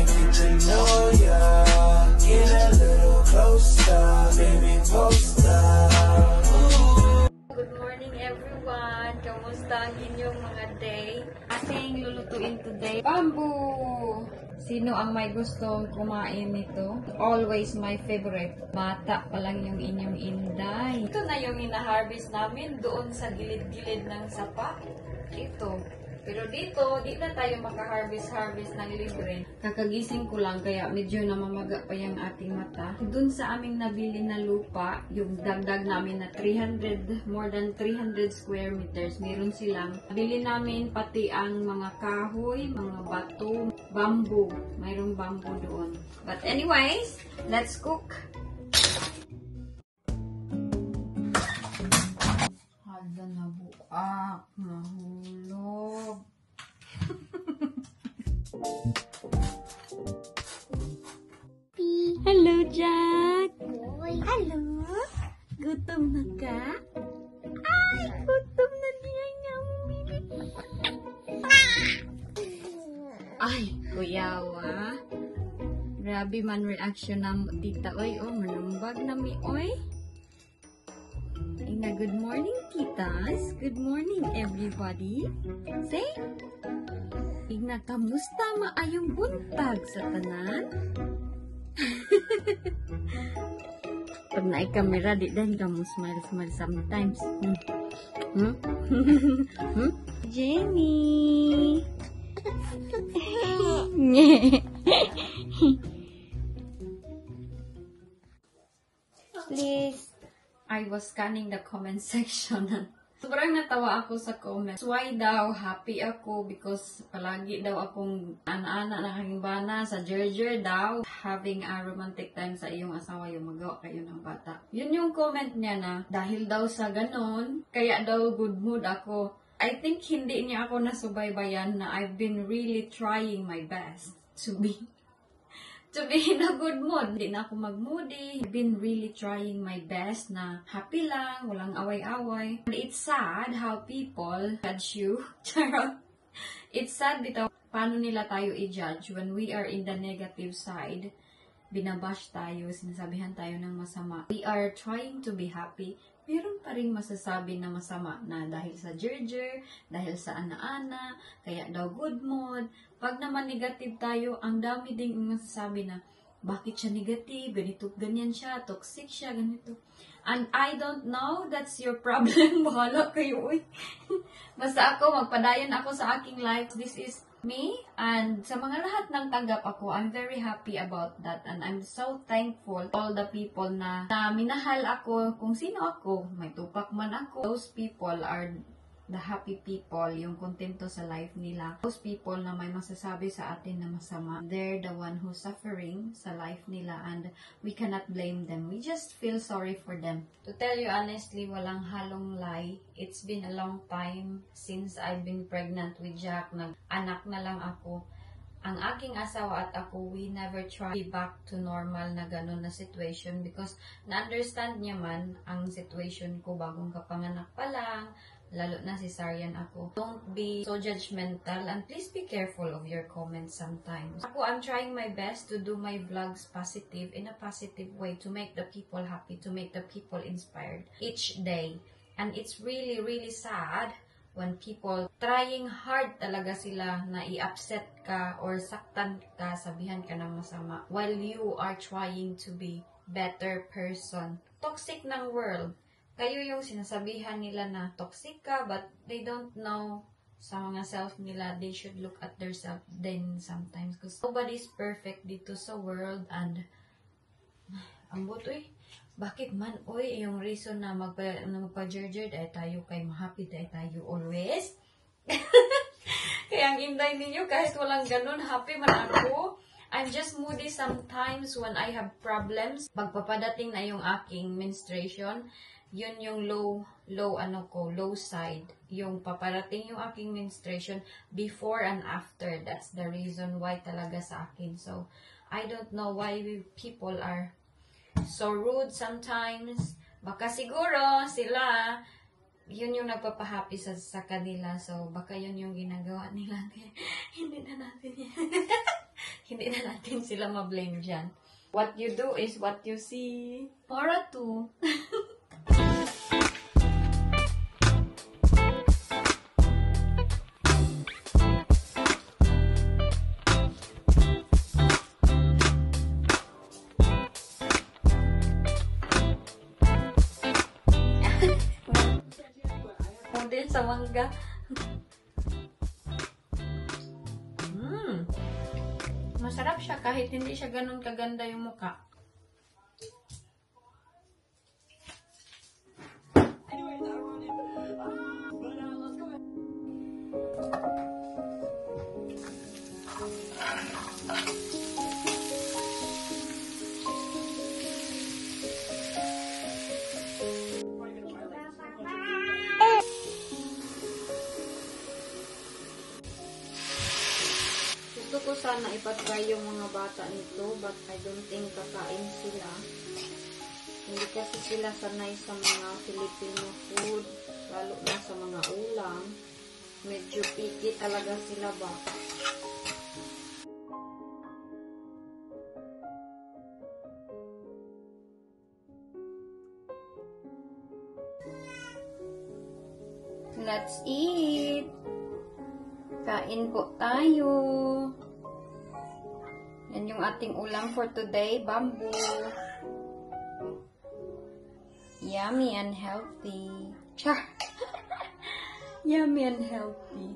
get to know ya. Get a little closer, baby, poster. Good morning everyone! Kamusta ang inyong mga day? Ating lulutuin today, bamboo! Sino ang may gustong kumain nito? Always my favorite. Bata pa lang yung inyong inday. Ito na yung ina-harvest namin doon sa gilid-gilid ng sapa. Ito. Pero dito, di na tayo maka-harvest ng libre. Kakagising ko lang, kaya medyo namamaga pa yung ating mata. Doon sa aming nabili na lupa, yung dagdag namin na 300, more than 300 square meters, meron silang. Nabili namin pati ang mga kahoy, mga bato, bamboo. Mayroong bamboo doon. But anyways, let's cook. Hala na buak, mahulog. Hello, Jack. Hello. Gutom na ka? Ay, gutom na niya yummy. Ay, kuyawa. Grabe man reaction ng tita. Oy, oh, manumbag na mi, oy. Ina, good morning, titas. Good morning, everybody. Say, Ina, kamusta maayong buntag sa tanan? Pag na-camera, di dahil ka mo smile sometimes. Jenny! Please. I was scanning the comment section. Sobrang natawa ako sa comments. Why daw happy ako because palagi daw akong ana-ana nakahimbana sa Gerger daw. Having a romantic time sa iyong asawa yung magawa kayo ng bata. Yun yung comment niya na dahil daw sa ganon, kaya daw good mood ako. I think hindi niya ako nasubaybayan na I've been really trying my best to be in a good mood. Hindi na ako mag-moody. I've been really trying my best na happy lang, walang away-away. And it's sad how people judge you. It's sad bitaw paano nila tayo i-judge when we are in the negative side. Binabash tayo, sinasabihan tayo ng masama. We are trying to be happy. Meron pa rin masasabi na masama na dahil sa Gerger, dahil sa ana-ana, kaya daw good mood. Pag naman negative tayo, ang dami ding masasabi na bakit siya negative, ganito, ganyan siya, toxic siya, ganito. And I don't know, that's your problem. Bahala kayo, uy. Basta ako, magpadayon ako sa aking life. This is me, and sa mga lahat ng tanggap ako, I'm very happy about that, and I'm so thankful to all the people na minahal ako, kung sino ako, may tupak man ako. Those people are the happy people, yung kontento sa life nila. Those people na may masasabi sa atin na masama, they're the one who's suffering sa life nila, and we cannot blame them. We just feel sorry for them. To tell you honestly, walang halong lie. It's been a long time since I've been pregnant with Jack. Nag-anak na lang ako. Ang aking asawa at ako, we never try back to normal na ganun na situation because na-understand niya man ang situation ko bagong kapanganak pa lang. Lalo na cesarean ako. Don't be so judgmental and please be careful of your comments sometimes. Ako, I'm trying my best to do my vlogs positive, in a positive way, to make the people happy, to make the people inspired each day. And it's really, really sad when people trying hard talaga sila na i-upset ka or saktan ka, sabihan ka ng masama while you are trying to be better person. Toxic ng world. Kayo yung sinasabihan nila na toxic ka, but they don't know sa mga self nila. They should look at their self then sometimes. Because nobody's perfect dito sa world. And, ang buto bakit man, yung reason na magpa-gerger, dahil tayo kay happy, dahil tayo always. Kaya ang inday ninyo, kahit walang ganun, happy man ako. I'm just moody sometimes when I have problems. Pagpapadating na yung aking menstruation, yun yung low side. Yung paparating yung aking menstruation before and after. That's the reason why talaga sa akin. So, I don't know why people are so rude sometimes. Baka siguro sila yun yung nagpapahappy sa kanila. So, baka yun yung ginagawa nila. Hindi na natin yan. Hindi na natin sila ma-blame dyan. What you do is what you see. Para to. Din sa mangga. Masarap siya kahit hindi siya ganun kaganda yung mukha. Gusto ko sana ipatry yung mga bata nito, but I don't think kakain sila. Hindi kasi sila sanay sa mga Filipino food, lalo na sa mga ulam. Medyo picky talaga sila ba. Let's eat! Kain po tayo. Yan yung ating ulam for today, bamboo. Yummy and healthy. Char! Yummy and healthy.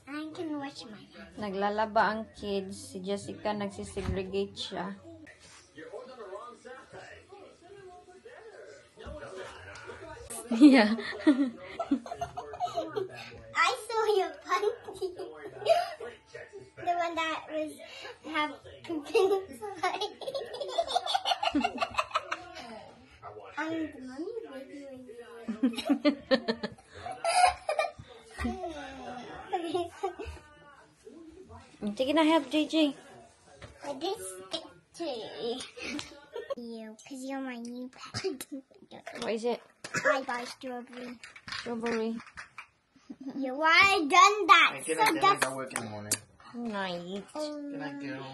I can wash my hands. Naglalaba ang kids. Si Jessica nagsisegregate siya. Yeah. I saw your panty. The one that was have pink inside. And the mommy baby Sige na, help JJ. I did stick to you because you're my new pet. What is it? I buy strawberry. Strawberry. You already done that. Hey, can So I that's go work in the morning? Nice. Can I go?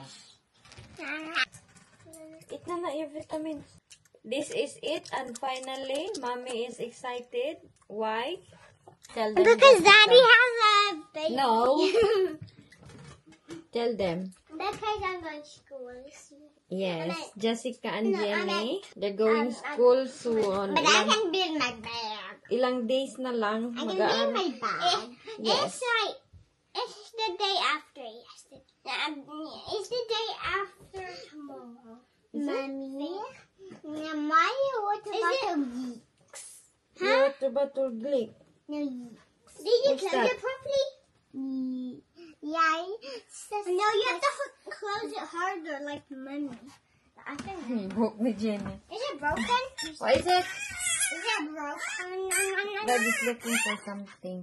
Eat na na your vitamins. This is it, and finally, mommy is excited. Why? Tell them. because Jessica. Daddy has a baby. No. Tell them. Because I'm going to school. Yes, Jessica and No, I Jenny, meant- they're going school soon. But I can build my bag. Ilang days na lang. I can build Mag-aaral. my bag. Yes. It's like, it's the day after yesterday. It's the day after tomorrow. Mommy? Mommy, what about the weeks? What about your Greek? No, weeks. Did you What's close that? it properly? Yeah. No, you have to close it harder like mommy. I think. Book ni Jenny. Is it broken? What is it? Is it broken? Dad is looking for something.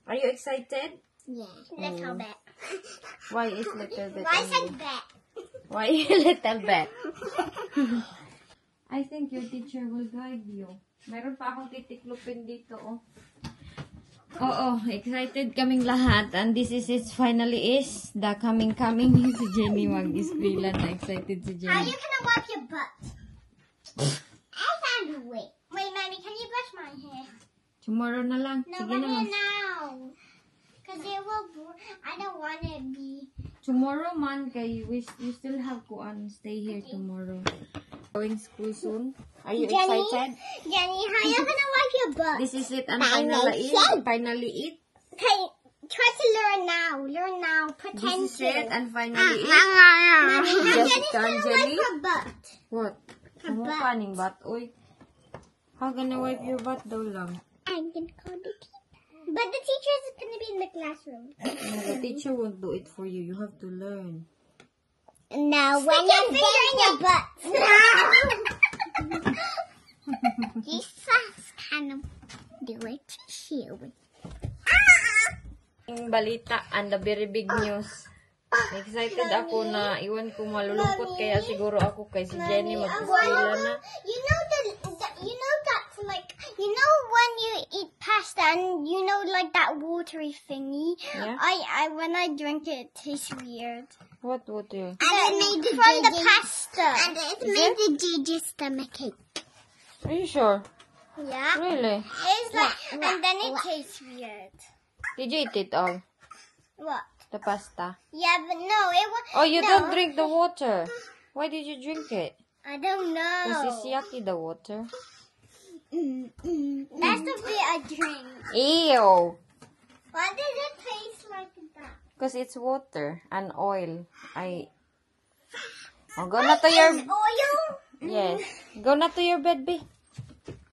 Are you excited? Yeah. Little bit. Why is little bit? Why only? said bit? Why little bit? I think your teacher will guide you. Meron pa akong titiklupin dito, oh. Oo, excited kaming lahat. And this is it finally is the coming si Jenny mag-eskwela na. Excited si How Jenny. you gonna wipe your butt? I found a way. Wait, mommy, can you brush my hair? Tomorrow na lang. No, Sige but na. now. Because it will. I don't want to be. Tomorrow man, kay we still have to stay here tomorrow. Going school soon. Are you Jenny? excited? Jenny, how you gonna wipe your butt? This is it and Finally. finally it. Okay, try to learn now. Learn now. Pretend This is it to. and finally it. Mommy, how Jessica Jenny's and gonna Jenny? wipe her butt? What? Her Ano butt. ka ning bat? Uy. How gonna wipe your butt daw lang? I'm gonna call the teacher. But the teacher is gonna be in the classroom. No, the teacher won't do it for you. You have to learn. No, when you're in your butt. Jesus kind of do it too. Yung balita and the very big news. Excited ako na iwan ko malulungkot kaya siguro ako kay si Jenny mag-eskwela na. You know watery thingy. Yeah? When I drink it, it tastes weird. What water? And it made from the pasta. And it made the Gigi stomach ache. Are you sure? Yeah. Really? It's like, and then it tastes weird. Did you eat it all? What? The pasta? Yeah, but no, it was. Oh, you no. don't drink the water. Why did you drink it? I don't know. Because it's yucky, the water. That's the bit I drink. Ew! Why does it taste like that? Because it's water and oil. Oh, go na to your... Oil? Yes. Go na to your bed, B.